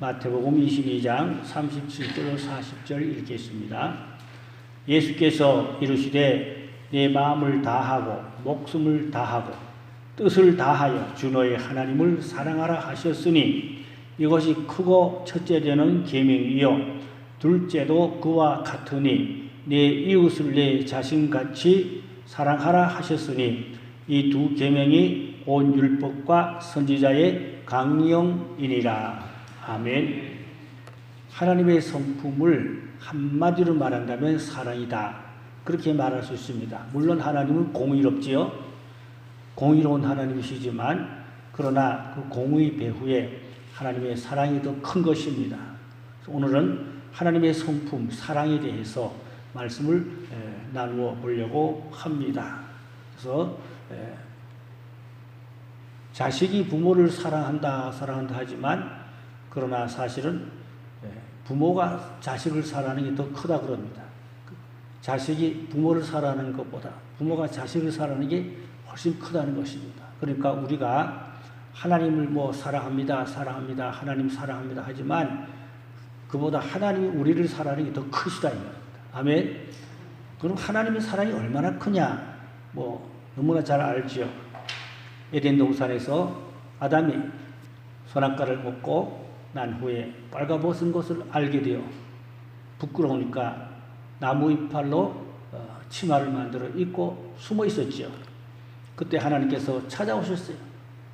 마태복음 22장 37절 40절 읽겠습니다. 예수께서 이르시되 내 마음을 다하고 목숨을 다하고 뜻을 다하여 주 너의 하나님을 사랑하라 하셨으니 이것이 크고 첫째 되는 계명이요 둘째도 그와 같으니 내 이웃을 내 자신같이 사랑하라 하셨으니 이 두 계명이 온 율법과 선지자의 강령이니라. 아멘. 하나님의 성품을 한마디로 말한다면 사랑이다. 그렇게 말할 수 있습니다. 물론 하나님은 공의롭지요. 공의로운 하나님이시지만 그러나 그 공의 배후에 하나님의 사랑이 더 큰 것입니다. 오늘은 하나님의 성품, 사랑에 대해서 말씀을 나누어 보려고 합니다. 그래서 자식이 부모를 사랑한다 하지만 그러나 사실은 부모가 자식을 사랑하는 게 더 크다 그럽니다. 자식이 부모를 사랑하는 것보다 부모가 자식을 사랑하는 게 훨씬 크다는 것입니다. 그러니까 우리가 하나님을 사랑합니다, 하나님 사랑합니다 하지만 그보다 하나님이 우리를 사랑하는 게 더 크시다 이 말입니다. 아멘. 그럼 하나님의 사랑이 얼마나 크냐? 너무나 잘 알지요. 에덴 동산에서 아담이 선악과를 먹고 난 후에 빨가벗은 것을 알게 되어 부끄러우니까 나무 이빨로 치마를 만들어 입고 숨어 있었지요. 그때 하나님께서 찾아오셨어요.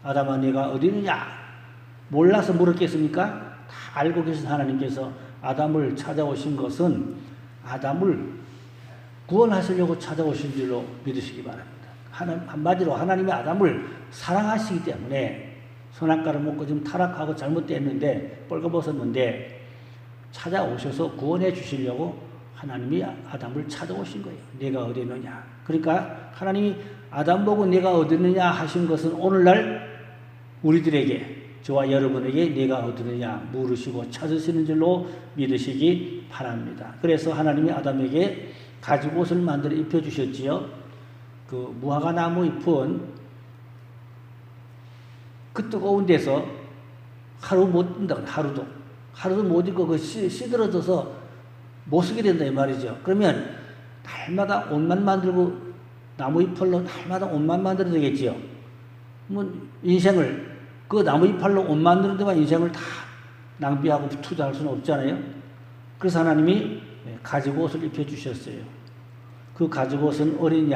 아담아 네가 어디 있느냐? 몰라서 물었겠습니까? 다 알고 계신 하나님께서 아담을 찾아오신 것은 아담을 구원하시려고 찾아오신 줄로 믿으시기 바랍니다. 한마디로 하나님이 아담을 사랑하시기 때문에 선악과를 먹고 좀 타락하고 잘못됐는데 뻘거벗었는데 찾아오셔서 구원해 주시려고 하나님이 아담을 찾아오신 거예요. 내가 어디 있느냐. 그러니까 하나님이 아담 보고 내가 어디 있느냐 하신 것은 오늘날 우리들에게 저와 여러분에게 내가 어디 있느냐 물으시고 찾으시는 줄로 믿으시기 바랍니다. 그래서 하나님이 아담에게 가죽옷을 만들어 입혀주셨지요. 그 무화과 나무 잎은 그 뜨거운 데서 하루 못 입는다. 하루도 못 입고 시들어져서 못 쓰게 된다 이 말이죠. 그러면 날마다 옷만 만들고 나무 잎으로 날마다 옷만 만들어야 되겠지요. 인생을 그 나무 잎으로 옷 만드는 데만 인생을 다 낭비하고 투자할 수는 없잖아요. 그래서 하나님이 가죽옷을 입혀주셨어요. 그 가죽옷은 어린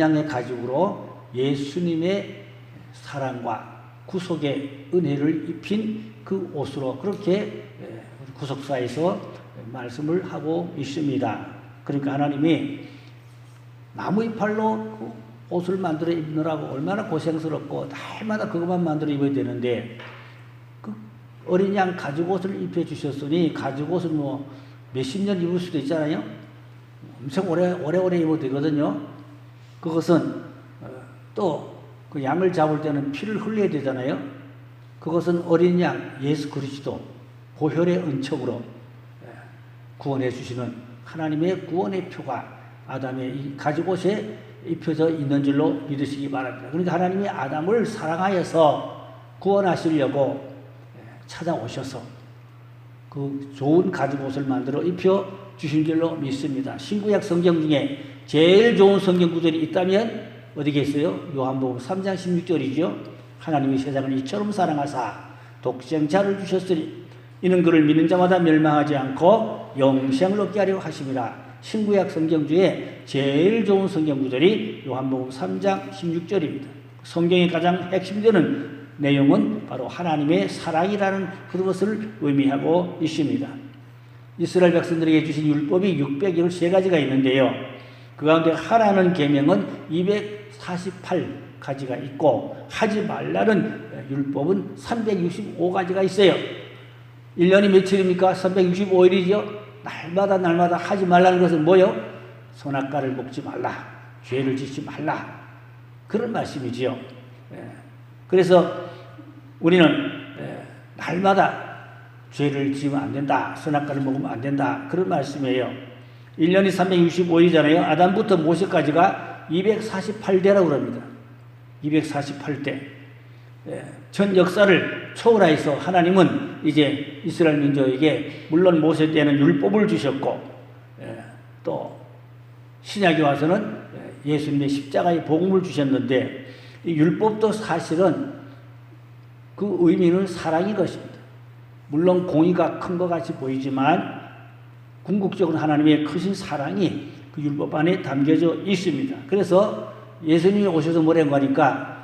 양의 가죽으로 예수님의 사랑과 구속의 은혜를 입힌 그 옷으로 그렇게 구속사에서 말씀을 하고 있습니다. 그러니까 하나님이 나무 이빨로 그 옷을 만들어 입느라고 얼마나 고생스럽고 날마다 그것만 만들어 입어야 되는데 그 어린 양 가죽옷을 입혀주셨으니 가죽옷은 몇십 년 입을 수도 있잖아요. 엄청 오래오래 입어도 되거든요. 그것은 또 그 양을 잡을 때는 피를 흘려야 되잖아요. 그것은 어린 양 예수 그리스도 보혈의 은총으로 구원해 주시는 하나님의 구원의 표가 아담의 이 가죽옷에 입혀져 있는 줄로 믿으시기 바랍니다. 그러니까 하나님이 아담을 사랑하여서 구원하시려고 찾아오셔서 그 좋은 가죽옷을 만들어 입혀 주신 줄로 믿습니다. 신구약 성경 중에 제일 좋은 성경 구절이 있다면 어디겠어요? 요한복음 3장 16절이죠. 하나님이 세상을 이처럼 사랑하사 독생자를 주셨으니 이는 그를 믿는 자마다 멸망하지 않고 영생을 얻게 하려 하심이라. 신구약 성경 중에 제일 좋은 성경 구절이 요한복음 3장 16절입니다. 성경의 가장 핵심되는 내용은 바로 하나님의 사랑이라는 그것을 의미하고 있습니다. 이스라엘 백성들에게 주신 율법이 613가지가 있는데요. 그 가운데 하라는 계명은 248가지가 있고 하지 말라는 율법은 365가지가 있어요. 1년이 며칠입니까? 365일이죠. 날마다 하지 말라는 것은 뭐요? 선악과를 먹지 말라. 죄를 짓지 말라. 그런 말씀이지요. 그래서 우리는 날마다 죄를 지으면 안 된다. 선악과를 먹으면 안 된다. 그런 말씀이에요. 1년이 365일이잖아요. 아담부터 모세까지가 248대라고 그럽니다. 248대. 전 역사를 초월하여서 하나님은 이제 이스라엘 민족에게 물론 모세 때는 율법을 주셨고 또 신약에 와서는 예수님의 십자가의 복음을 주셨는데 이 율법도 사실은 그 의미는 사랑인 것입니다. 물론 공의가 큰 것 같이 보이지만 궁극적으로 하나님의 크신 사랑이 그 율법 안에 담겨져 있습니다. 그래서 예수님이 오셔서 뭐라고 하니까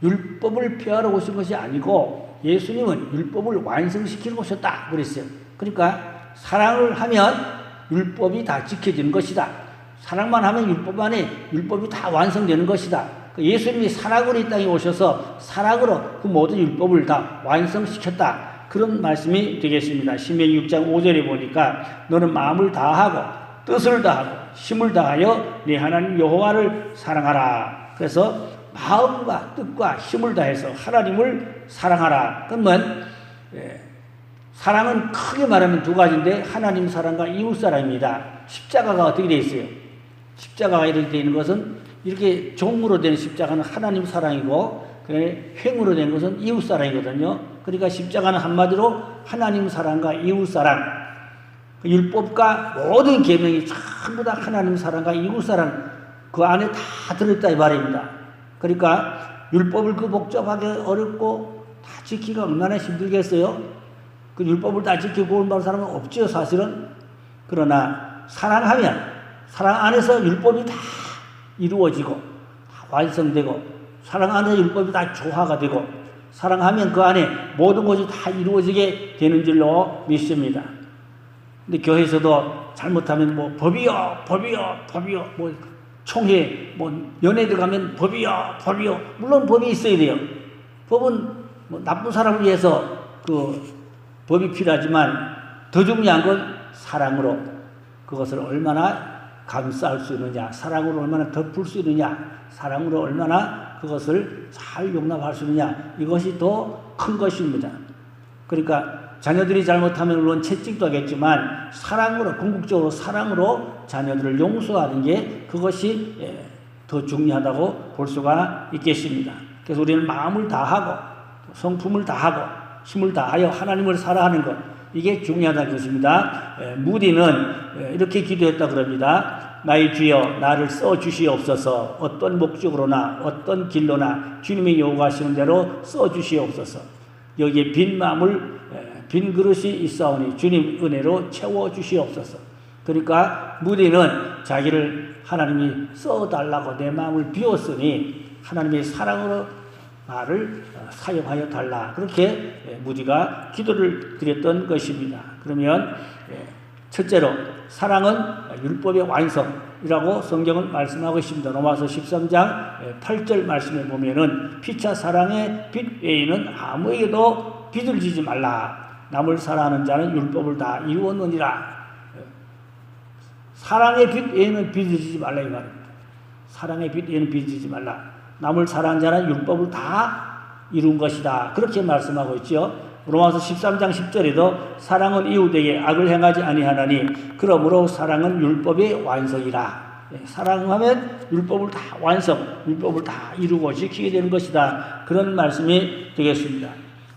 율법을 폐하러 오신 것이 아니고 예수님은 율법을 완성시키러 오셨다 그랬어요. 그러니까 사랑을 하면 율법이 다 지켜지는 것이다. 사랑만 하면 율법 안에 율법이 다 완성되는 것이다. 예수님이 사랑으로 이 땅에 오셔서 사랑으로 그 모든 율법을 다 완성시켰다. 그런 말씀이 되겠습니다. 신명기 6장 5절에 보니까 너는 마음을 다하고 뜻을 다하고 힘을 다하여 네 하나님 여호와를 사랑하라. 그래서 마음과 뜻과 힘을 다해서 하나님을 사랑하라. 그러면 사랑은 크게 말하면 두 가지인데 하나님 사랑과 이웃 사랑입니다. 십자가가 어떻게 되어 있어요? 십자가가 이렇게 되어 있는 것은 이렇게 종으로 된 십자가는 하나님 사랑이고 횡으로 된 것은 이웃 사랑이거든요. 그러니까 십자가는 한마디로 하나님 사랑과 이웃 사랑, 율법과 모든 계명이 전부 다 하나님 사랑과 이웃 사랑 그 안에 다 들어있다 이 말입니다. 그러니까 율법을 그 복잡하게 어렵고 다 지키기가 얼마나 힘들겠어요? 그 율법을 다 지키고 올바른 사람은 없죠 사실은. 그러나 사랑하면 사랑 안에서 율법이 다 이루어지고 다 완성되고 사랑 안에 율법이 다 조화가 되고 사랑하면 그 안에 모든 것이 다 이루어지게 되는 줄로 믿습니다. 근데 교회에서도 잘못하면 뭐 법이요 뭐 총회 뭐 연회 들어가면 법이요 물론 법이 있어야 돼요. 법은 뭐 나쁜 사람을 위해서 그 법이 필요하지만 더 중요한 건 사랑으로 그것을 얼마나 감싸할 수 있느냐, 사랑으로 얼마나 덮을 수 있느냐, 사랑으로 얼마나 그것을 잘 용납할 수 있느냐, 이것이 더 큰 것입니다. 그러니까 자녀들이 잘못하면 물론 채찍도 하겠지만 사랑으로, 궁극적으로 사랑으로 자녀들을 용서하는 게 그것이 더 중요하다고 볼 수가 있겠습니다. 그래서 우리는 마음을 다하고 성품을 다하고 힘을 다하여 하나님을 사랑하는 것, 이게 중요하다는 것입니다. 무디는 이렇게 기도했다 그럽니다. 나의 주여 나를 써주시옵소서. 어떤 목적으로나 어떤 길로나 주님이 요구하시는 대로 써주시옵소서. 여기에 빈 마음을 빈 그릇이 있사오니 주님 은혜로 채워주시옵소서. 그러니까 무디는 자기를 하나님이 써달라고 내 마음을 비웠으니 하나님의 사랑으로 나를 사용하여 달라. 그렇게 무디가 기도를 드렸던 것입니다. 그러면 첫째로 사랑은 율법의 완성이라고 성경은 말씀하고 있습니다. 로마서 13장 8절 말씀에 보면은 피차 사랑의 빚 외에는 아무에게도 빚을 지지 말라. 남을 사랑하는 자는 율법을 다 이루었느니라. 사랑의 빚 외에는 빚을 지지 말라 이 말입니다. 사랑의 빚 외에는 빚을 지지 말라. 남을 사랑하는 자는 율법을 다 이룬 것이다. 그렇게 말씀하고 있죠. 로마서 13장 10절에도 사랑은 이웃에게 악을 행하지 아니하나니 그러므로 사랑은 율법의 완성이라. 사랑하면 율법을 다 완성, 율법을 다 이루고 지키게 되는 것이다. 그런 말씀이 되겠습니다.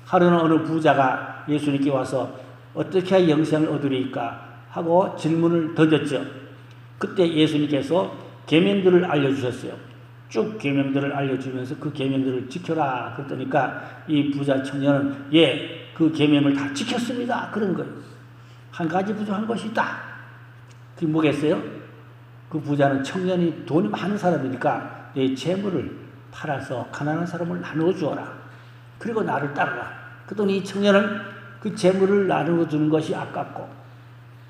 하루는 어느 부자가 예수님께 와서 어떻게 해야 영생을 얻으리까 하고 질문을 던졌죠. 그때 예수님께서 계명들을 알려주셨어요. 쭉 계명들을 알려주면서 그 계명들을 지켜라 그랬더니까 이 부자 청년은 그 계명을 다 지켰습니다 그런 거예요. 한 가지 부족한 것이 있다. 그게 뭐겠어요? 그 부자는 청년이 돈이 많은 사람이니까 내 재물을 팔아서 가난한 사람을 나누어 주어라. 그리고 나를 따르라. 그랬더니 이 청년은 그 재물을 나누어 주는 것이 아깝고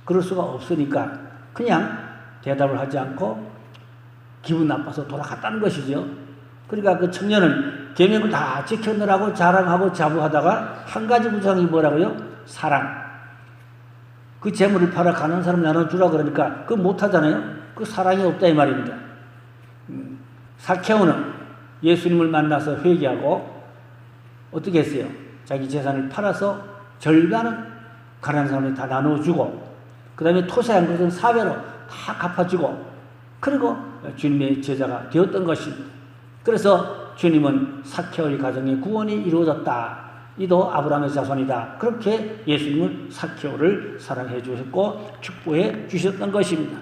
그럴 수가 없으니까 그냥 대답을 하지 않고 기분 나빠서 돌아갔다는 것이죠. 그러니까 그 청년은 계명을 다 지켰느라고 자랑하고 자부하다가 한 가지 부족한 게 뭐라고요? 사랑. 그 재물을 팔아 가난한 사람 나눠주라 그러니까 그거 못하잖아요. 그 사랑이 없다 이 말입니다. 사케오는 예수님을 만나서 회개하고 어떻게 했어요? 자기 재산을 팔아서 절반은 가난한 사람에 다 나눠주고 그 다음에 토세한 것은 사배로 다 갚아주고 그리고 주님의 제자가 되었던 것입니다. 그래서 주님은 사케오의 가정에 구원이 이루어졌다. 이도 아브라함의 자손이다. 그렇게 예수님은 삭개오를 사랑해 주셨고 축복해 주셨던 것입니다.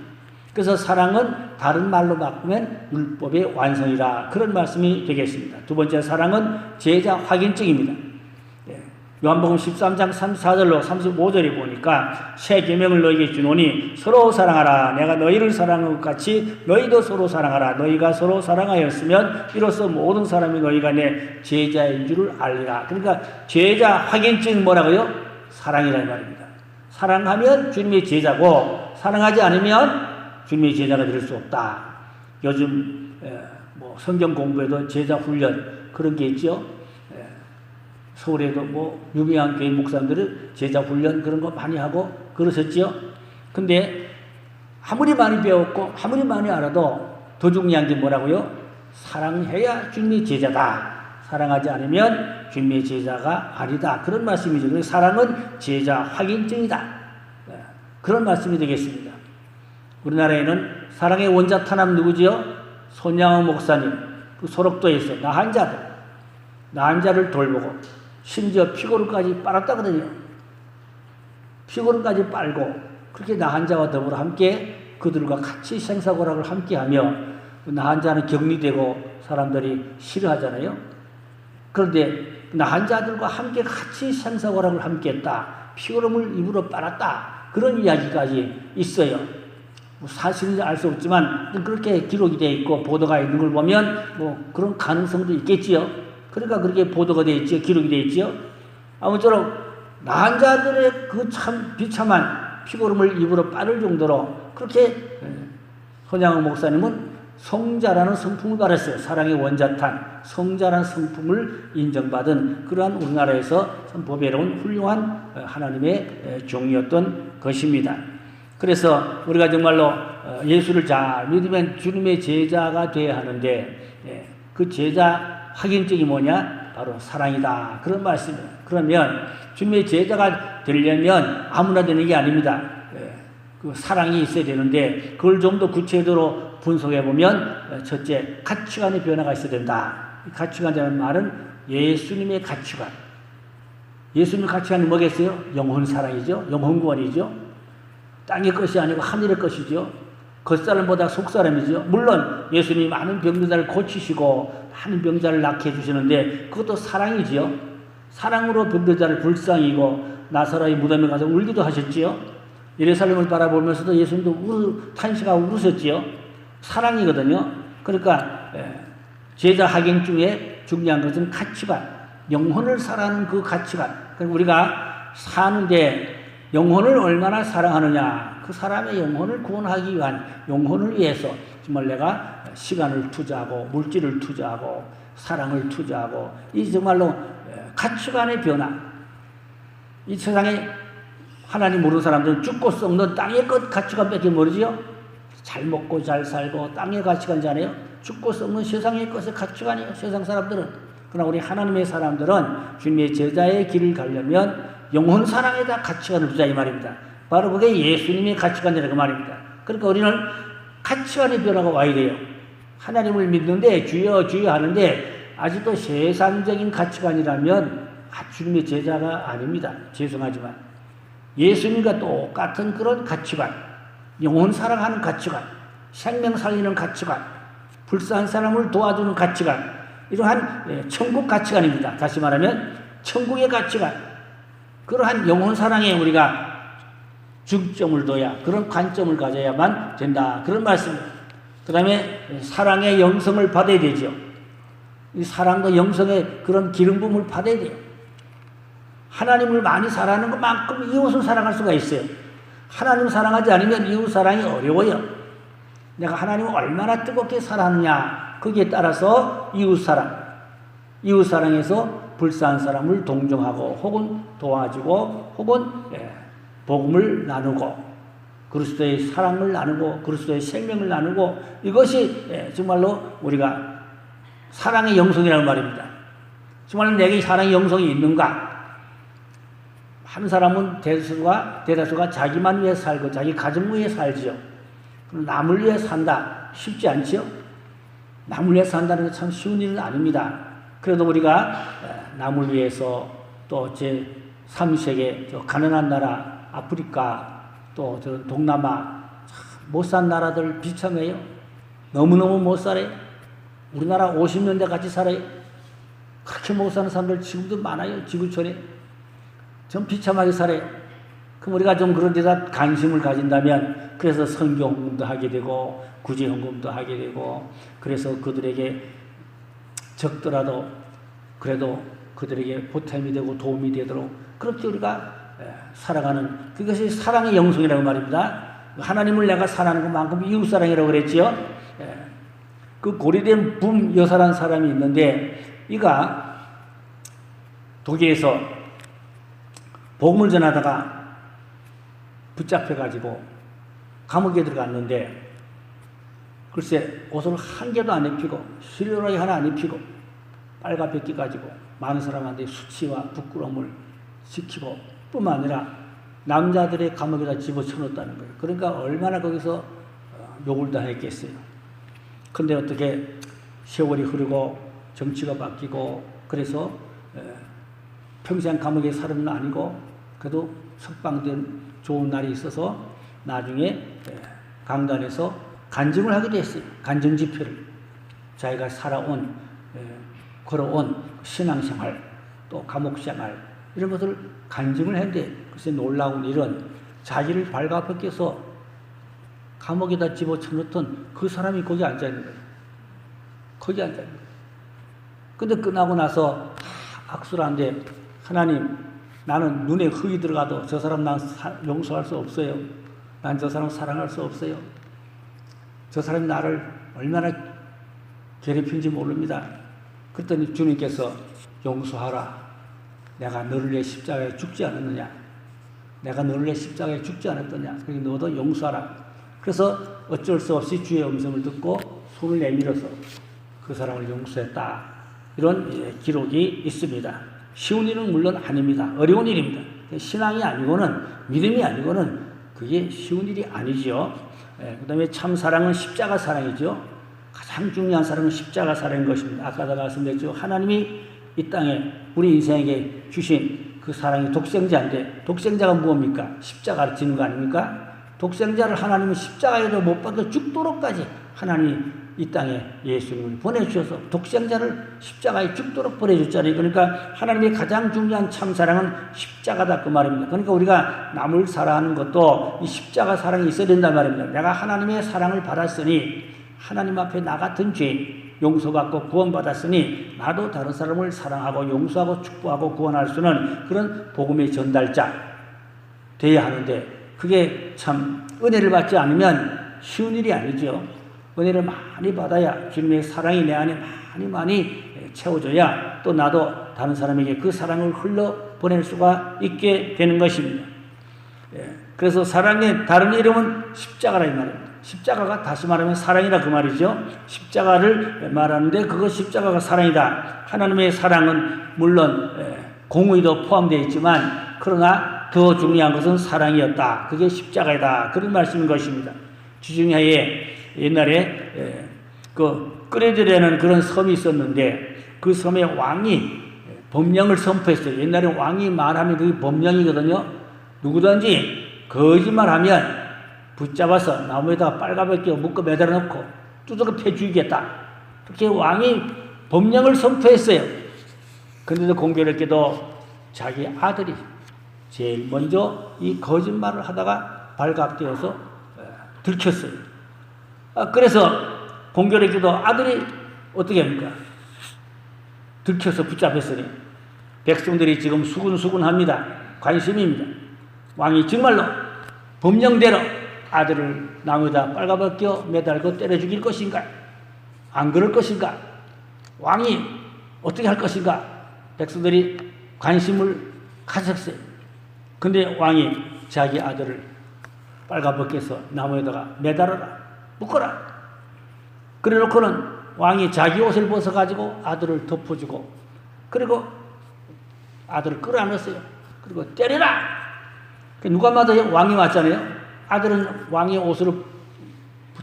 그래서 사랑은 다른 말로 바꾸면 율법의 완성이라 그런 말씀이 되겠습니다. 두 번째 사랑은 제자 확인증입니다. 요한복음 13장 34절로 35절에 보니까 새 계명을 너희에게 주노니 서로 사랑하라. 내가 너희를 사랑한 것 같이 너희도 서로 사랑하라. 너희가 서로 사랑하였으면 이로써 모든 사람이 너희가 내 제자인 줄을 알리라. 그러니까 제자 확인증이 뭐라고요? 사랑이라는 말입니다. 사랑하면 주님의 제자고 사랑하지 않으면 주님의 제자가 될 수 없다. 요즘 뭐 성경 공부에도 제자 훈련 그런 게 있죠. 서울에도 뭐 유명한 교회 목사님들은 제자 훈련 그런 거 많이 하고 그러셨죠. 근데 아무리 많이 배웠고 아무리 많이 알아도 더 중요한 게 뭐라고요? 사랑해야 주님의 제자다. 사랑하지 않으면 주님의 제자가 아니다. 그런 말씀이죠. 그래서 사랑은 제자 확인증이다. 그런 말씀이 되겠습니다. 우리나라에는 사랑의 원자탄함 누구지요? 손양호 목사님. 그 소록도에 있어 나한 자를 돌보고 심지어 피고르까지 빨았다거든요. 피고르까지 빨고 그렇게 나한 자와 더불어 함께 그들과 같이 생사고락을 함께하며 나한 자는 격리되고 사람들이 싫어하잖아요. 그런데 나한 자들과 함께 같이 생사고락을 함께했다. 피고름을 입으로 빨았다. 그런 이야기까지 있어요. 사실인지 알 수 없지만 그렇게 기록이 되어 있고 보도가 있는 걸 보면 뭐 그런 가능성도 있겠지요. 그러니까 그렇게 보도가 되어 있지요. 기록이 되어 있지요. 아무쪼록 나한 자들의 그 참 비참한 피고름을 입으로 빨을 정도로 그렇게 손양호 목사님은 성자라는 성품을 받았어요. 사랑의 원자탄 성자라는 성품을 인정받은 그러한 우리나라에서 참 보배로운 훌륭한 하나님의 종이었던 것입니다. 그래서 우리가 정말로 예수를 잘 믿으면 주님의 제자가 되어야 하는데 그 제자 확인증이 뭐냐? 바로 사랑이다. 그런 말씀이에요. 그러면 주님의 제자가 되려면 아무나 되는 게 아닙니다. 그 사랑이 있어야 되는데 그걸 좀 더 구체적으로 분석해 보면 첫째 가치관의 변화가 있어야 된다. 가치관이라는 말은 예수님의 가치관. 예수님의 가치관이 뭐겠어요? 영혼 사랑이죠. 영혼 구원이죠. 땅의 것이 아니고 하늘의 것이죠. 겉사람보다 속사람이죠. 물론 예수님이 많은 병자를 고치시고 많은 병자를 낫게 해주시는데 그것도 사랑이지요. 사랑으로 병자를 불쌍히고 나사로의 무덤에 가서 울기도 하셨지요. 예루살렘을 바라보면서도 예수님도 탄식하고 울으셨지요. 사랑이거든요. 그러니까 제자 학행 중에 중요한 것은 가치관, 영혼을 사랑하는 그 가치관. 그러니까 우리가 사는데 영혼을 얼마나 사랑하느냐. 그 사람의 영혼을 구원하기 위한 영혼을 위해서 정말 내가 시간을 투자하고 물질을 투자하고 사랑을 투자하고 이 정말로 가치관의 변화. 이 세상에 하나님 모르는 사람들은 죽고 썩는 땅의 것 가치관밖에 모르지요. 잘 먹고 잘 살고 땅의 가치관이잖아요. 죽고 썩는 세상의 것의 가치관이에요. 세상 사람들은. 그러나 우리 하나님의 사람들은 주님의 제자의 길을 가려면 영혼 사랑에다 가치관을 두자 이 말입니다. 바로 그게 예수님의 가치관이라고 말입니다. 그러니까 우리는 가치관의 변화가 와야 돼요. 하나님을 믿는데 주여 주여 하는데 아직도 세상적인 가치관이라면 주님의 제자가 아닙니다. 죄송하지만 예수님과 똑같은 그런 가치관, 영혼 사랑하는 가치관, 생명 살리는 가치관, 불쌍한 사람을 도와주는 가치관, 이러한 천국 가치관입니다. 다시 말하면 천국의 가치관, 그러한 영혼 사랑에 우리가 중점을 둬야 그런 관점을 가져야만 된다. 그런 말씀입니다. 그 다음에 사랑의 영성을 받아야 되죠. 이 사랑과 영성의 그런 기름 부음을 받아야 돼요. 하나님을 많이 사랑하는 것만큼 이웃을 사랑할 수가 있어요. 하나님 사랑하지 않으면 이웃 사랑이 어려워요. 내가 하나님을 얼마나 뜨겁게 사랑하느냐 거기에 따라서 이웃 사랑에서 불쌍한 사람을 동정하고 혹은 도와주고 혹은 복음을 나누고 그리스도의 사랑을 나누고 그리스도의 생명을 나누고 이것이 정말로 우리가 사랑의 영성이라는 말입니다. 정말 내게 사랑의 영성이 있는가? 한 사람은 대다수가 자기만 위해 살고 자기 가정 위해 살지요. 남을 위해 산다. 쉽지 않지요? 남을 위해 산다는 게 참 쉬운 일은 아닙니다. 그래도 우리가 남을 위해서 또 제3세계 저 가난한 나라 아프리카 또 저 동남아 못 산 나라들 비참해요. 너무너무 못 살아요. 우리나라 50년대 같이 살아요. 그렇게 못 사는 사람들 지금도 많아요. 지구촌에. 좀 비참하게 살아요. 그럼 우리가 좀 그런 데다 관심을 가진다면 그래서 선교헌금도 하게 되고 구제헌금도 하게 되고 그래서 그들에게 적더라도 그래도 그들에게 보탬이 되고 도움이 되도록 그렇게 우리가 살아가는 그것이 사랑의 영성이라고 말입니다. 하나님을 내가 사랑하는 것만큼 이웃사랑이라고 그랬지요. 그 고리된 붐 여사라는 사람이 있는데 이가 독일에서 복음을 전하다가 붙잡혀가지고 감옥에 들어갔는데 글쎄 옷을 한 개도 안 입히고 실로라기 하나 안 입히고 빨가벗기 가지고 많은 사람한테 수치와 부끄러움을 시키고 뿐만 아니라 남자들의 감옥에다 집어쳐넣었다는 거예요. 그러니까 얼마나 거기서 욕을 당했겠어요. 근데 어떻게 세월이 흐르고 정치가 바뀌고 그래서 평생 감옥에 살은 아니고 그래도 석방된 좋은 날이 있어서 나중에 강단에서 간증을 하게 됐어요. 간증 집회를 자기가 살아온 걸어온 신앙생활 또 감옥생활 이런 것을 간증을 했는데 글쎄 놀라운 일은 자기를 발가벗겨서 감옥에다 집어쳐넣던 그 사람이 거기 앉아있는 거예요. 거기 앉아있는 거예요. 근데 끝나고 나서 악수를 하는데 하나님 나는 눈에 흙이 들어가도 저 사람 난 용서할 수 없어요. 난 저 사람 사랑할 수 없어요. 저 사람이 나를 얼마나 괴롭힌지 모릅니다. 그랬더니 주님께서 용서하라. 내가 너를 위해 십자가에 죽지 않았느냐. 내가 너를 위해 십자가에 죽지 않았더냐. 그러니까 너도 용서하라. 그래서 어쩔 수 없이 주의 음성을 듣고 손을 내밀어서 그 사람을 용서했다. 이런 기록이 있습니다. 쉬운 일은 물론 아닙니다. 어려운 일입니다. 신앙이 아니고는 믿음이 아니고는 그게 쉬운 일이 아니지요. 그 다음에 참 사랑은 십자가 사랑이죠. 가장 중요한 사랑은 십자가 사랑인 것입니다. 아까도 말씀드렸죠. 하나님이 이 땅에 우리 인생에게 주신 그 사랑이 독생자인데 독생자가 무엇입니까? 십자가를 지는 거 아닙니까? 독생자를 하나님은 십자가에도 못 박혀 죽도록까지 하나님이 이 땅에 예수님을 보내주셔서 독생자를 십자가에 죽도록 보내줬잖아요. 그러니까 하나님의 가장 중요한 참사랑은 십자가다 그 말입니다. 그러니까 우리가 남을 사랑하는 것도 이 십자가 사랑이 있어야 된단 말입니다. 내가 하나님의 사랑을 받았으니 하나님 앞에 나 같은 죄인 용서받고 구원받았으니 나도 다른 사람을 사랑하고 용서하고 축복하고 구원할 수 있는 그런 복음의 전달자 돼야 하는데 그게 참 은혜를 받지 않으면 쉬운 일이 아니죠. 은혜를 많이 받아야 주님의 사랑이 내 안에 많이 채워져야 또 나도 다른 사람에게 그 사랑을 흘러 보낼 수가 있게 되는 것입니다. 그래서 사랑의 다른 이름은 십자가라 이 말입니다. 십자가가 다시 말하면 사랑이라 그 말이죠. 십자가를 말하는데 그거 십자가가 사랑이다. 하나님의 사랑은 물론 공의도 포함되어 있지만 그러나 더 중요한 것은 사랑이었다. 그게 십자가이다. 그런 말씀인 것입니다. 지중해에 옛날에 그 끄레드라는 그런 섬이 있었는데 그 섬의 왕이 법령을 선포했어요. 옛날에 왕이 말하면 그게 법령이거든요. 누구든지 거짓말하면 붙잡아서 나무에다가 빨가벗겨 묶어 매달아 놓고 두들겨 패 죽이겠다. 그렇게 왕이 법령을 선포했어요. 그런데도 공교롭게도 자기 아들이 제일 먼저 이 거짓말을 하다가 발각되어서 들켰어요. 그래서 공교롭게도 아들이 어떻게 합니까? 들켜서 붙잡혔으니 백성들이 지금 수군수군합니다. 관심입니다. 왕이 정말로 법령대로 아들을 나무에다 빨가벗겨 매달고 때려 죽일 것인가? 안 그럴 것인가? 왕이 어떻게 할 것인가? 백성들이 관심을 가졌어요. 근데 왕이 자기 아들을 빨가벗겨서 나무에다가 매달아라. 묶어라. 그래 놓고는 왕이 자기 옷을 벗어가지고 아들을 덮어주고 그리고 아들을 끌어안았어요. 그리고 때려라. 누가 맞아요? 왕이 맞잖아요. 아들은 왕의 옷으로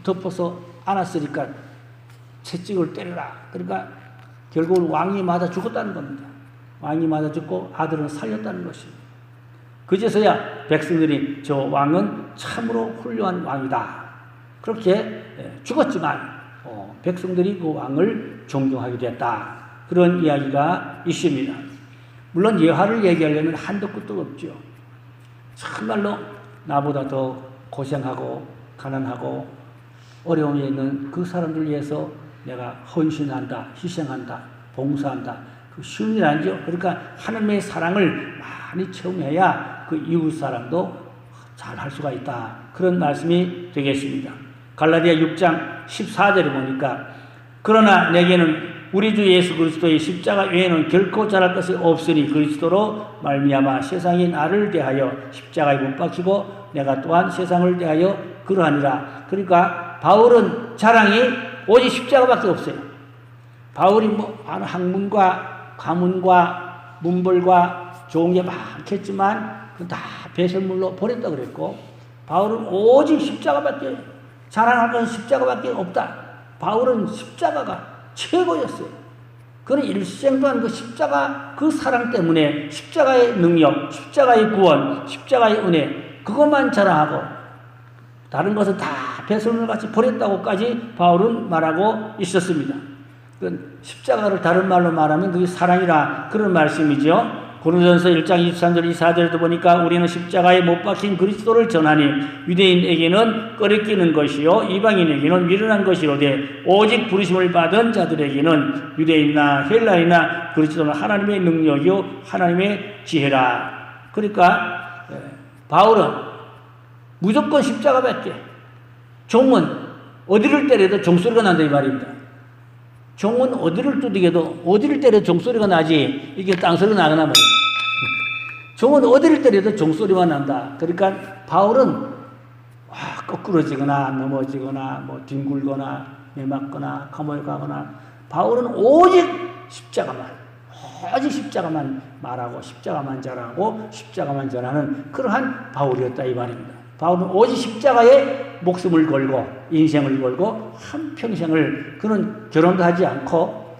덮어서 안았으니까 채찍을 때려라. 그러니까 결국은 왕이 맞아 죽었다는 겁니다. 왕이 맞아 죽고 아들은 살렸다는 것입니다. 그제서야 백성들이 저 왕은 참으로 훌륭한 왕이다. 그렇게 죽었지만 백성들이 그 왕을 존경하게 됐다. 그런 이야기가 있습니다. 물론 여하를 얘기하려면 한도 끝도 없죠. 정말로 나보다 더 고생하고 가난하고 어려움에 있는 그 사람들 위해서 내가 헌신한다, 희생한다, 봉사한다. 그 쉬운 일 아니죠. 그러니까 하나님의 사랑을 많이 체험해야 그 이웃 사람도 잘 할 수가 있다. 그런 말씀이 되겠습니다. 갈라디아 6장 14절에 보니까 그러나 내게는 우리 주 예수 그리스도의 십자가 외에는 결코 잘할 것이 없으니 그리스도로 말미암아 세상이 나를 대하여 십자가에 못 박히고 내가 또한 세상을 대하여 그러하니라. 그러니까 바울은 자랑이 오직 십자가밖에 없어요. 바울이 뭐 학문과 가문과 문벌과 좋은 게 많겠지만 그 다 배설물로 버렸다 그랬고 바울은 오직 십자가밖에 자랑할 것은 십자가밖에 없다. 바울은 십자가가 최고였어요. 그는 일생 동안 그 십자가 그 사랑 때문에 십자가의 능력, 십자가의 구원, 십자가의 은혜 그것만 자랑하고 다른 것은 다 배설물같이 버렸다고까지 바울은 말하고 있었습니다. 십자가를 다른 말로 말하면 그게 사랑이라 그런 말씀이죠. 고린도전서 1장 23절 24절에도 보니까 우리는 십자가에 못 박힌 그리스도를 전하니 유대인에게는 꺼리끼는 것이요 이방인에게는 미련한 것이로되 오직 부르심을 받은 자들에게는 유대인이나 헬라인이나 그리스도는 하나님의 능력이요 하나님의 지혜라. 그러니까 바울은 무조건 십자가밖에 종은 어디를 때려도 종소리가 난다 이 말입니다. 종은 어디를 두들겨도 어디를 때려도 종소리가 나지 이게 땅소리가 나거나 말이야. 종은 어디를 때려도 종소리만 난다. 그러니까 바울은 거꾸러지거나 넘어지거나 뭐 뒹굴거나 매맞거나 감옥에 가거나 바울은 오직 십자가만 말하고 십자가만 자랑하고 십자가만 전하는 그러한 바울이었다 이 말입니다. 바울은 오직 십자가에 목숨을 걸고 인생을 걸고 한평생을 그는 결혼도 하지 않고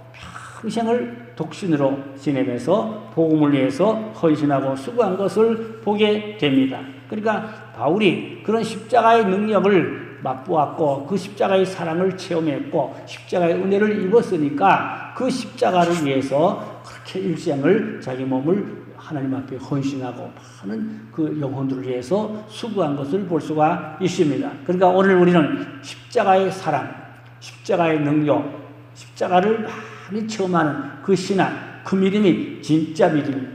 평생을 독신으로 지내면서 복음을 위해서 헌신하고 수고한 것을 보게 됩니다. 그러니까 바울이 그런 십자가의 능력을 맛보았고 그 십자가의 사랑을 체험했고 십자가의 은혜를 입었으니까 그 십자가를 위해서 그렇게 일생을 자기 몸을 하나님 앞에 헌신하고 많은 그 영혼들을 위해서 수고한 것을 볼 수가 있습니다. 그러니까 오늘 우리는 십자가의 사랑, 십자가의 능력, 십자가를 많이 체험하는 그 신앙, 그 믿음이 진짜 믿음입니다.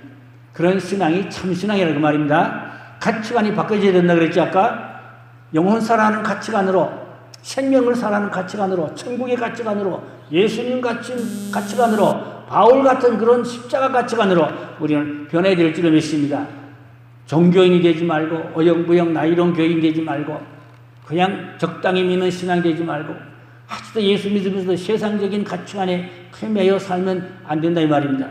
그런 신앙이 참 신앙이라는 그 말입니다. 가치관이 바뀌어져야 된다 그랬지 아까? 영혼 살아가는 가치관으로, 생명을 살아가는 가치관으로, 천국의 가치관으로, 예수님 가치관으로 바울 같은 그런 십자가 가치관으로 우리는 변해야 될 줄을 믿습니다. 종교인이 되지 말고 어영부영 나이론 교인 되지 말고 그냥 적당히 믿는 신앙 되지 말고 아직도 예수 믿으면서 세상적인 가치관에 매여 살면 안 된다 이 말입니다.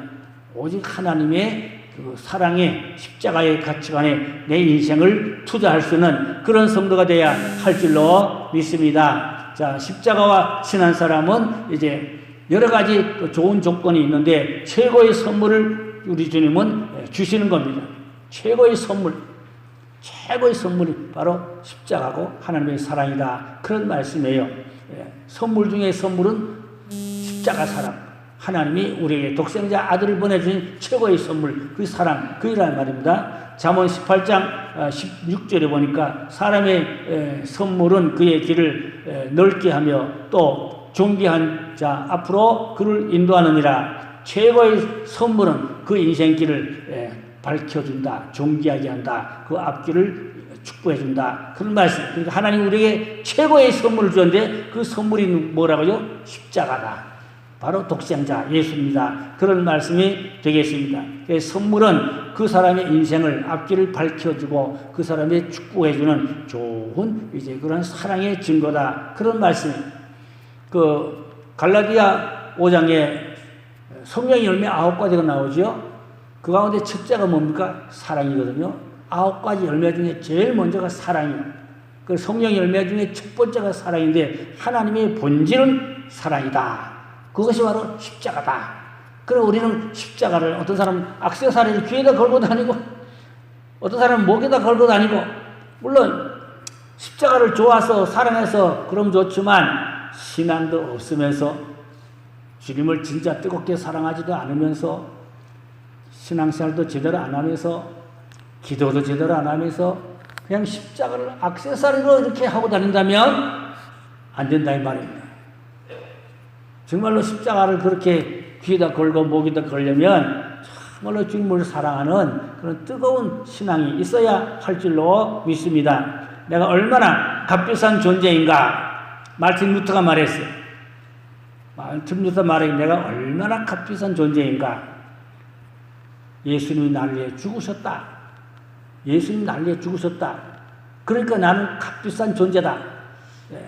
오직 하나님의 그 사랑의 십자가의 가치관에 내 인생을 투자할 수 있는 그런 성도가 돼야 할 줄로 믿습니다. 자, 십자가와 친한 사람은 이제 여러 가지 좋은 조건이 있는데 최고의 선물을 우리 주님은 주시는 겁니다. 최고의 선물이 바로 십자가고 하나님의 사랑이다. 그런 말씀이에요. 선물 중에 선물은 십자가 사랑. 하나님이 우리에게 독생자 아들을 보내주신 최고의 선물, 그 사랑, 그이란 말입니다. 잠언 18장 16절에 보니까 사람의 선물은 그의 길을 넓게 하며 또 존귀한 자 앞으로 그를 인도하느니라. 최고의 선물은 그 인생길을 밝혀준다. 존귀하게 한다. 그 앞길을 축복해준다. 그런 말씀. 그러니까 하나님 우리에게 최고의 선물을 주었는데 그 선물이 뭐라고요? 십자가다. 바로 독생자 예수입니다. 그런 말씀이 되겠습니다. 선물은 그 사람의 인생을 앞길을 밝혀주고 그 사람의 축복해주는 좋은 이제 그런 사랑의 증거다. 그런 말씀입니다. 그 갈라디아 5장에 성령의 열매 9가지가 나오죠. 그 가운데 첫째가 뭡니까? 사랑이거든요. 9가지 열매 중에 제일 먼저가 사랑이에요. 그 성령의 열매 중에 첫 번째가 사랑인데 하나님의 본질은 사랑이다. 그것이 바로 십자가다. 그럼 우리는 십자가를 어떤 사람은 액세서리를 귀에다 걸고 다니고 어떤 사람은 목에다 걸고 다니고 물론 십자가를 좋아서 사랑해서 그럼 좋지만 신앙도 없으면서 주님을 진짜 뜨겁게 사랑하지도 않으면서 신앙생활도 제대로 안 하면서 기도도 제대로 안 하면서 그냥 십자가를 액세서리로 이렇게 하고 다닌다면 안 된다 이 말입니다. 정말로 십자가를 그렇게 귀에다 걸고 목에다 걸려면 정말로 주님을 사랑하는 그런 뜨거운 신앙이 있어야 할 줄로 믿습니다. 내가 얼마나 값비싼 존재인가 마르틴 루터가 말했어요. 마르틴 루터 말해 내가 얼마나 값비싼 존재인가. 예수님이 나를 위해 죽으셨다. 예수님이 나를 위해 죽으셨다. 그러니까 나는 값비싼 존재다. 예.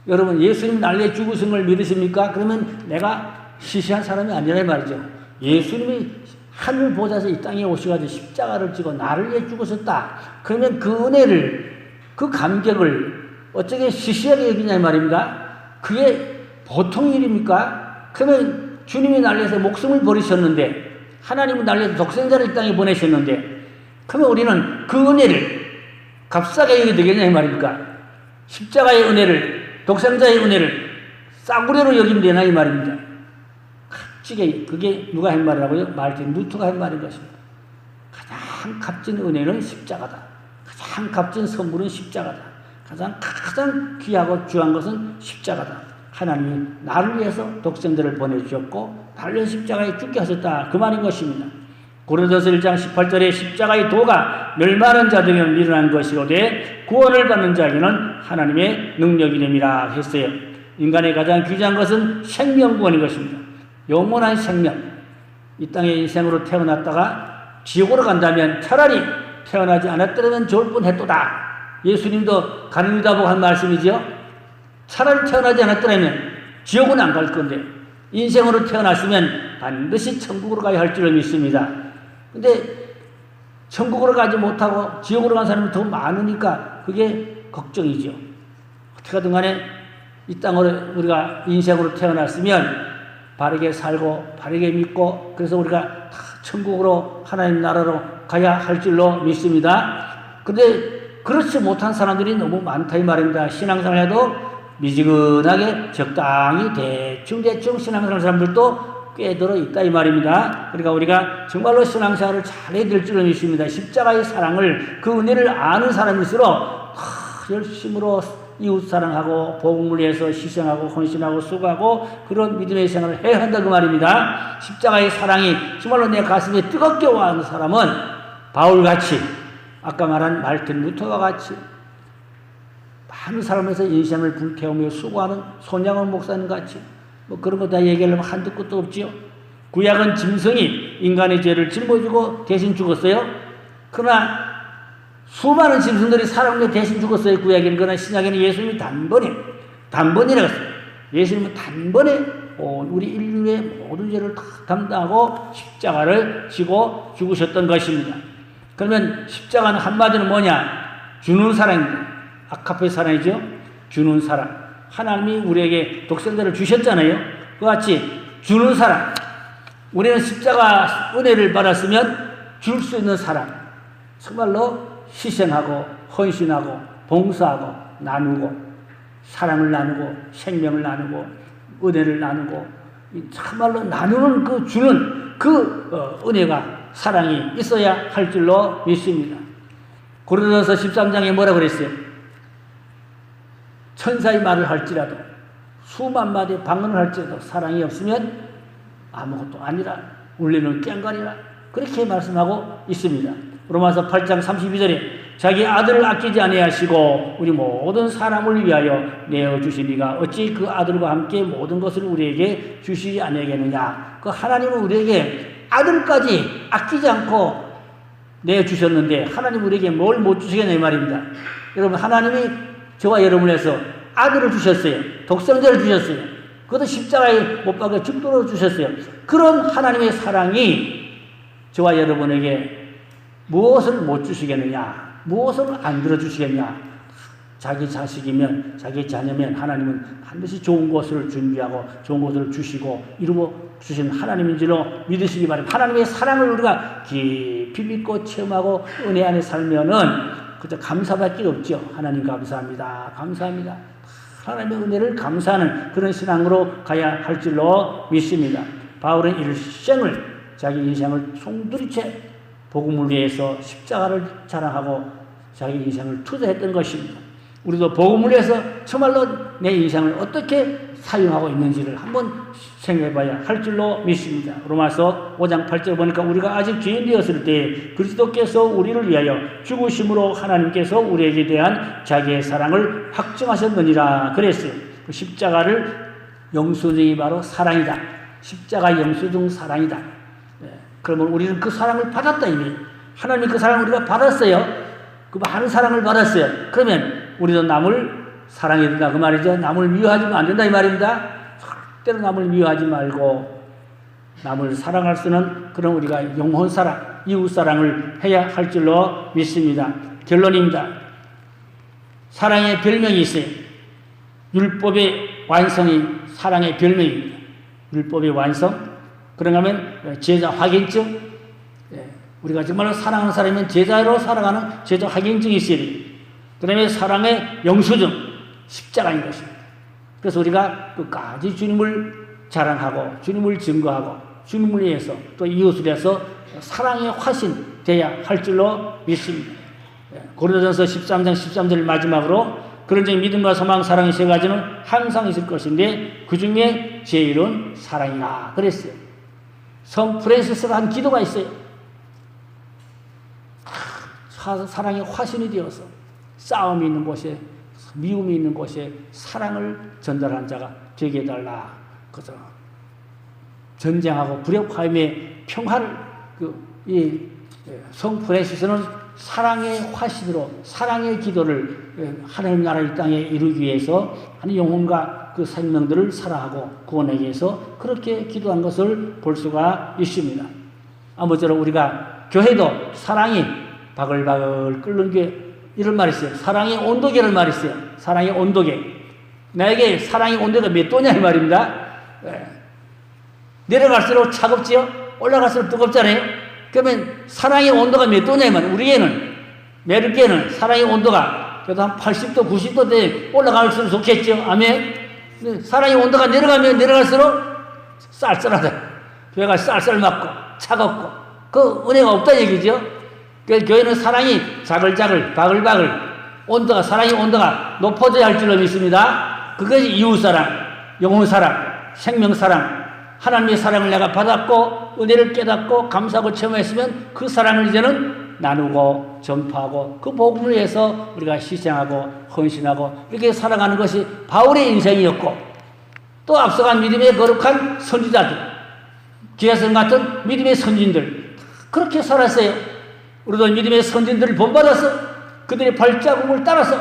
여러분 예수님 나를 위해 죽으신 걸 믿으십니까? 그러면 내가 시시한 사람이 아니라 말이죠. 예수님이 하늘 보좌에서 이 땅에 오셔가지고 십자가를 지고 나를 위해 죽으셨다. 그러면 그 은혜를 그 감격을 어떻게 시시하게 여기냐 말입니다. 그게 보통 일입니까? 그러면 주님이 나를 위해서 목숨을 버리셨는데 하나님은 나를 위해서 독생자를 이 땅에 보내셨는데 그러면 우리는 그 은혜를 값싸게 여겨야 되겠냐 말입니까? 십자가의 은혜를 독생자의 은혜를 싸구려로 여기면 되나 이 말입니다. 값지게 그게 누가 한 말이라고요? 마르틴 루터가 한 말인 것입니다. 가장 값진 은혜는 십자가다. 가장 값진 선물은 십자가다. 가장 귀하고 귀한 것은 십자가다. 하나님이 나를 위해서 독생자를 보내주셨고 나를 위해서 십자가에 죽게 하셨다. 그 말인 것입니다. 고린도서 1장 18절에 십자가의 도가 멸망하는 자들에게는 미련한 것이로되 구원을 받는 자에게는 하나님의 능력이됨이라 했어요. 인간의 가장 귀중한 것은 생명구원인 것입니다. 영원한 생명. 이 땅의 인생으로 태어났다가 지옥으로 간다면 차라리 태어나지 않았더라면 좋을 뻔했도다. 예수님도 가늠유다 보고 한 말씀이지요. 차라리 태어나지 않았더라면 지옥은 안 갈 건데 인생으로 태어났으면 반드시 천국으로 가야 할 줄을 믿습니다. 근데 천국으로 가지 못하고 지옥으로 간 사람이 더 많으니까 그게 걱정이죠. 어떻게든 간에 이 땅으로 우리가 인생으로 태어났으면 바르게 살고 바르게 믿고 그래서 우리가 다 천국으로 하나님 나라로 가야 할 줄로 믿습니다. 그런데 그렇지 못한 사람들이 너무 많다 이 말입니다. 신앙생활에도 미지근하게 적당히 대충 신앙생활 사람들도 꽤 들어있다 이 말입니다. 그러니까 우리가 정말로 신앙생활을 잘해야 될 줄로 믿습니다. 십자가의 사랑을 그 은혜를 아는 사람일수록 열심으로 이웃사랑하고 복음을 위해서 희생하고 헌신하고 수고하고 그런 믿음의 생활을 해야 한다 그 말입니다. 십자가의 사랑이 정말로 내 가슴에 뜨겁게 와하는 사람은 바울같이 아까 말한 마르틴 루터와 같이 많은 사람에서 인생을 불태우며 수고하는 손양원 목사님 같이 뭐 그런 거 다 얘기하려면 한두 끝도 없지요. 구약은 짐승이 인간의 죄를 짊어지고 대신 죽었어요. 그러나 수많은 짐승들이 사람을 대신 죽었어요. 구약에는. 그러나 신약에는 예수님이 단번이라고 했어요. 예수님은 단번에 우리 인류의 모든 죄를 다 담당하고 십자가를 지고 죽으셨던 것입니다. 그러면 십자가는 한마디로 뭐냐? 주는 사랑입니다. 아카페 사랑이죠. 주는 사랑. 하나님이 우리에게 독생자를 주셨잖아요. 그와 같이 주는 사랑. 우리는 십자가 은혜를 받았으면 줄 수 있는 사랑. 정말로 희생하고 헌신하고 봉사하고 나누고 사랑을 나누고 생명을 나누고 은혜를 나누고 참말로 나누는 그 주는 그 은혜가 사랑이 있어야 할 줄로 믿습니다. 고린도서 13장에 뭐라 그랬어요? 천사의 말을 할지라도 수만 마디 방언을 할지라도 사랑이 없으면 아무것도 아니라 울리는 깽가리라 그렇게 말씀하고 있습니다. 로마서 8장 32절에 자기 아들을 아끼지 아니하시고 우리 모든 사람을 위하여 내어주신 이가 어찌 그 아들과 함께 모든 것을 우리에게 주시지 아니하겠느냐. 그 하나님은 우리에게 아들까지 아끼지 않고 내주셨는데 하나님 우리에게 뭘 못 주시겠냐 이 말입니다. 여러분 하나님이 저와 여러분을 위해서 아들을 주셨어요. 독생자를 주셨어요. 그것도 십자가에 못 박아 죽도록 주셨어요. 그런 하나님의 사랑이 저와 여러분에게 무엇을 못 주시겠느냐? 무엇을 안 들어주시겠냐? 자기 자식이면, 자기 자녀면 하나님은 반드시 좋은 것을 준비하고 좋은 것을 주시고 이루고 주신 하나님인 줄로 믿으시기 바랍니다. 하나님의 사랑을 우리가 깊이 믿고 체험하고 은혜 안에 살면은 그저 감사밖에 없죠. 하나님 감사합니다. 감사합니다. 하나님의 은혜를 감사하는 그런 신앙으로 가야 할 줄로 믿습니다. 바울은 일생을 자기 인생을 송두리째 복음을 위해서 십자가를 자랑하고 자기 인생을 투자했던 것입니다. 우리도 복음을 위해서 정말로 내 인생을 어떻게 사용하고 있는지를 한번 생각해봐야 할 줄로 믿습니다. 로마서 5장 8절 보니까 우리가 아직 죄인 되었을 때 그리스도께서 우리를 위하여 죽으심으로 하나님께서 우리에게 대한 자기의 사랑을 확증하셨느니라 그랬어요. 그 십자가를 영수증이 바로 사랑이다. 십자가 영수증 사랑이다. 그러면 우리는 그 사랑을 받았다 이미. 하나님이 그 사랑을 우리가 받았어요. 그 많은 사랑을 받았어요. 그러면 우리도 남을 사랑해야 된다 그 말이죠. 남을 미워하지 안 된다 이 말입니다. 절대로 남을 미워하지 말고 남을 사랑할 수 있는 그런 우리가 영혼 사랑, 이웃 사랑을 해야 할 줄로 믿습니다. 결론입니다. 사랑의 별명이 있어요. 율법의 완성이 사랑의 별명입니다. 율법의 완성. 그런가 하면 제자 확인증. 우리가 정말로 사랑하는 사람이면 제자로 살아가는 제자 확인증이 있어야 돼요. 그 다음에 사랑의 영수증, 십자가인 것입니다. 그래서 우리가 끝까지 주님을 자랑하고 주님을 증거하고 주님을 위해서 또 이웃을 위해서 사랑의 화신 되어야 할 줄로 믿습니다. 고린도전서 13장 13절 마지막으로 그런 점 믿음과 소망, 사랑이 세 가지는 항상 있을 것인데 그 중에 제일은 사랑이라 그랬어요. 성 프랜시스가 한 기도가 있어요. 사랑의 화신이 되어서 싸움이 있는 곳에 미움이 있는 곳에 사랑을 전달한 자가 되게 해달라. 그죠? 전쟁하고 불협화음의 평화를 성 프랜시스는 사랑의 화신으로 사랑의 기도를 하나님 나라 이 땅에 이루기 위해서 하는 영혼과 그 생명들을 사랑하고 구원하기 위해서 그렇게 기도한 것을 볼 수가 있습니다. 아무쪼록 우리가 교회도 사랑이 바글바글 끓는 게 이런 말이 있어요. 사랑의 온도계를 말이 있어요. 사랑의 온도계. 나에게 사랑의 온도가 몇 도냐 이 말입니다. 내려갈수록 차갑지요? 올라갈수록 뜨겁잖아요? 그러면 사랑의 온도가 몇 도냐 이 말이에요. 우리에는, 메르게는 사랑의 온도가 그래도 한 80도, 90도 대 올라갈수록 좋겠죠? 아멘? 사랑의 온도가 내려가면 내려갈수록 쌀쌀하다. 배가 쌀쌀 맞고 차갑고 그 은혜가 없다 얘기죠? 그래서 교회는 사랑이 자글자글, 바글바글, 온도가, 사랑의 온도가 높아져야 할 줄로 믿습니다. 그것이 이웃사랑, 영혼사랑, 생명사랑, 하나님의 사랑을 내가 받았고, 은혜를 깨닫고, 감사하고 체험했으면 그 사랑을 이제는 나누고, 전파하고, 그 복음을 위해서 우리가 희생하고, 헌신하고, 이렇게 살아가는 것이 바울의 인생이었고, 또 앞서간 믿음의 거룩한 선지자들, 기아성 같은 믿음의 선진들, 그렇게 살았어요. 우리도 믿음의 선진들을 본받아서 그들의 발자국을 따라서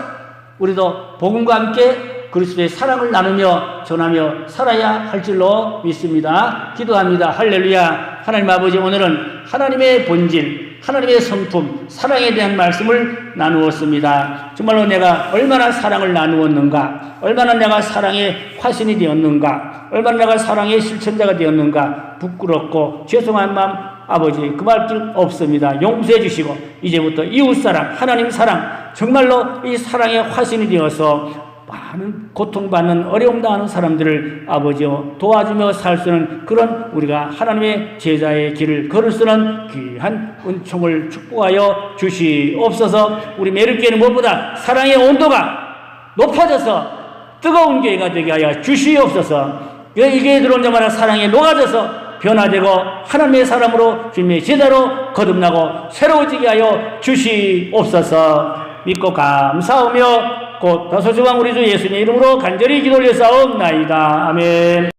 우리도 복음과 함께 그리스도의 사랑을 나누며 전하며 살아야 할 줄로 믿습니다. 기도합니다. 할렐루야. 하나님 아버지, 오늘은 하나님의 본질, 하나님의 성품, 사랑에 대한 말씀을 나누었습니다. 정말로 내가 얼마나 사랑을 나누었는가, 얼마나 내가 사랑의 화신이 되었는가, 얼마나 내가 사랑의 실천자가 되었는가, 부끄럽고 죄송한 마음 아버지 금할 길 없습니다. 용서해 주시고 이제부터 이웃사랑, 하나님 사랑, 정말로 이 사랑의 화신이 되어서 많은 고통받는 어려움 당하는 사람들을 아버지여 도와주며 살 수 있는 그런 우리가 하나님의 제자의 길을 걸을 수 있는 귀한 은총을 축복하여 주시옵소서. 우리 메르게는 무엇보다 사랑의 온도가 높아져서 뜨거운 교회가 되게 하여 주시옵소서. 이 교회에 들어온 자마다 사랑에 녹아져서 변화되고 하나님의 사람으로 주님의 제자로 거듭나고 새로워지게 하여 주시옵소서. 믿고 감사하며 곧 다소중한 우리 주 예수님의 이름으로 간절히 기도 올려사옵나이다. 아멘.